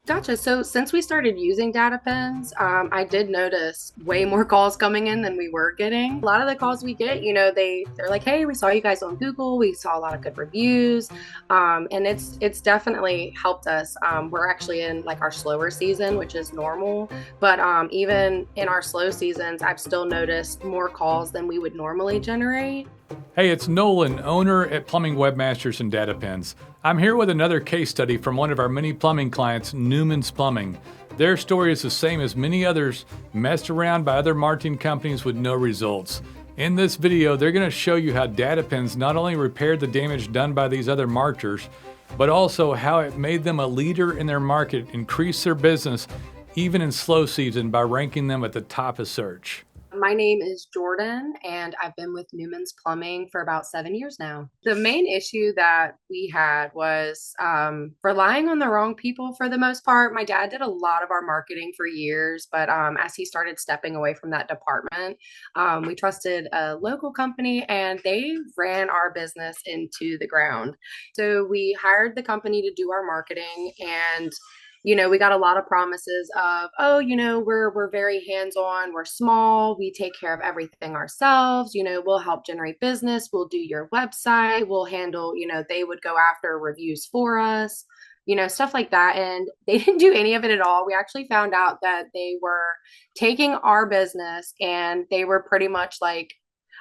Gotcha. So since we started using DataPins, I did notice way more calls coming in than we were getting. A lot of the calls we get, they're like, "Hey, we saw you guys on Google. We saw a lot of good reviews," and it's definitely helped us. We're actually in like our slower season, which is normal, but even in our slow seasons, I've still noticed more calls than we would normally generate. Hey, it's Nolan, owner at Plumbing Webmasters and DataPins. I'm here with another case study from one of our many plumbing clients, Newman's Plumbing. Their story is the same as many others, messed around by other marketing companies with no results. In this video, they're going to show you how DataPins not only repaired the damage done by these other marketers, but also how it made them a leader in their market, increased their business, even in slow season by ranking them at the top of search. My name is Jordan, and I've been with Newman's Plumbing for about 7 years now. The main issue that we had was relying on the wrong people for the most part. My dad did a lot of our marketing for years, but as he started stepping away from that department, we trusted a local company and they ran our business into the ground. So we hired the company to do our marketing, and we got a lot of promises of, oh, we're very hands-on, we're small, we take care of everything ourselves, we'll help generate business, we'll do your website, we'll handle, they would go after reviews for us, stuff like that. And they didn't do any of it at all. We actually found out that they were taking our business and they were pretty much like,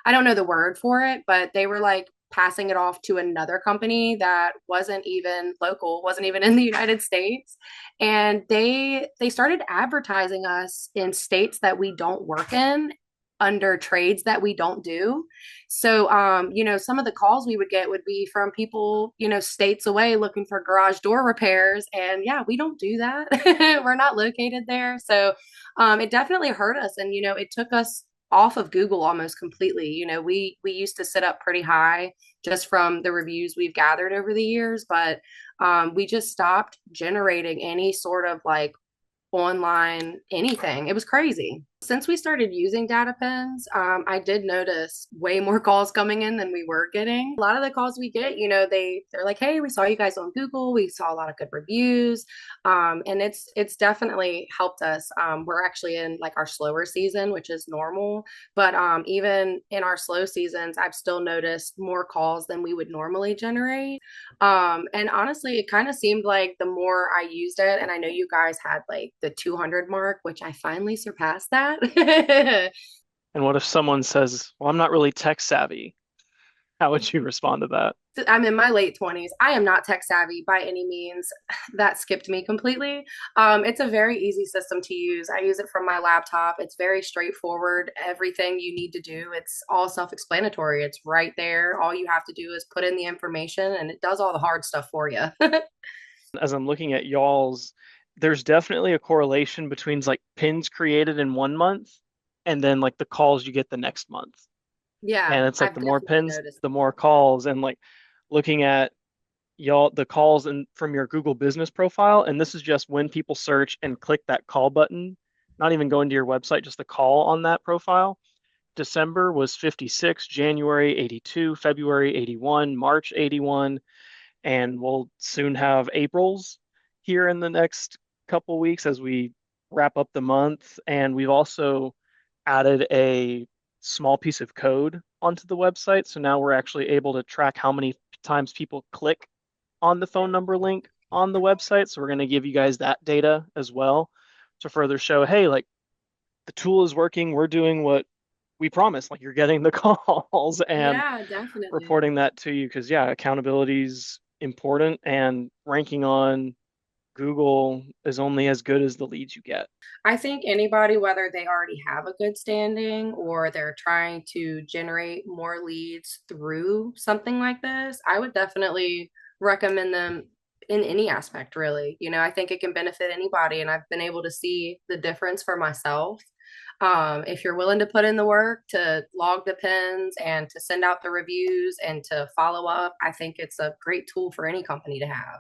I don't know the word for it, but they were like passing it off to another company that wasn't even local, wasn't even in the United States. And they started advertising us in states that we don't work in, under trades that we don't do. So some of the calls we would get would be from people, states away looking for garage door repairs. And yeah, we don't do that. We're not located there. So it definitely hurt us. And it took us off of Google almost completely. We used to sit up pretty high just from the reviews we've gathered over the years, but we just stopped generating any sort of like online anything. It was crazy. Since we started using DataPins, I did notice way more calls coming in than we were getting. A lot of the calls we get, they're like, "Hey, we saw you guys on Google. We saw a lot of good reviews," and it's definitely helped us. We're actually in like our slower season, which is normal, but even in our slow seasons, I've still noticed more calls than we would normally generate. And honestly, it kind of seemed like the more I used it, and I know you guys had like the 200 mark, which I finally surpassed that. And what if someone says, "Well, I'm not really tech savvy"? How would you respond to that? I'm in my late 20s. I am not tech savvy by any means. That skipped me completely. It's a very easy system to use. I use it from my laptop. It's very straightforward. Everything you need to do, it's all self-explanatory. It's right there. All you have to do is put in the information and it does all the hard stuff for you. As I'm looking at y'all's, there's definitely a correlation between like pins created in 1 month and then like the calls you get the next month. Yeah, And it's like I've the more definitely pins, noticed. the more calls. And like looking at y'all, the calls and from your Google business profile, and this is just when people search and click that call button, not even going to your website, just the call on that profile. December was 56, January 82, February 81, March 81, and we'll soon have April's here in the next couple weeks as we wrap up the month. And we've also added a small piece of code onto the website. So now we're actually able to track how many times people click on the phone number link on the website. So we're going to give you guys that data as well to further show, hey, like the tool is working. We're doing what we promised. Like you're getting the calls and Yeah, definitely. reporting that to you because yeah, accountability is important and ranking on Google is only as good as the leads you get. I think anybody, whether they already have a good standing or they're trying to generate more leads through something like this, I would definitely recommend them in any aspect, really. I think it can benefit anybody, and I've been able to see the difference for myself. If you're willing to put in the work to log the pins and to send out the reviews and to follow up, I think it's a great tool for any company to have.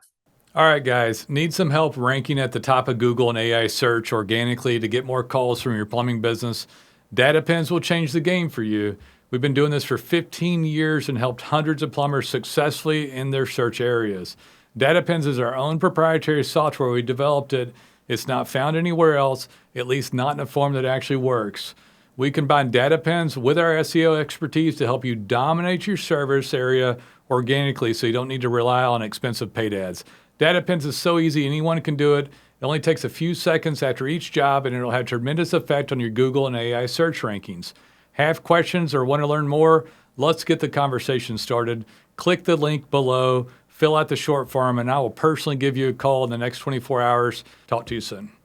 All right, guys, need some help ranking at the top of Google and AI search organically to get more calls from your plumbing business? DataPins will change the game for you. We've been doing this for 15 years and helped hundreds of plumbers successfully in their search areas. DataPins is our own proprietary software. We developed it. It's not found anywhere else, at least not in a form that actually works. We combine DataPins with our SEO expertise to help you dominate your service area organically so you don't need to rely on expensive paid ads. DataPins is so easy, anyone can do it. It only takes a few seconds after each job, and it'll have tremendous effect on your Google and AI search rankings. Have questions or want to learn more? Let's get the conversation started. Click the link below, fill out the short form, and I will personally give you a call in the next 24 hours. Talk to you soon.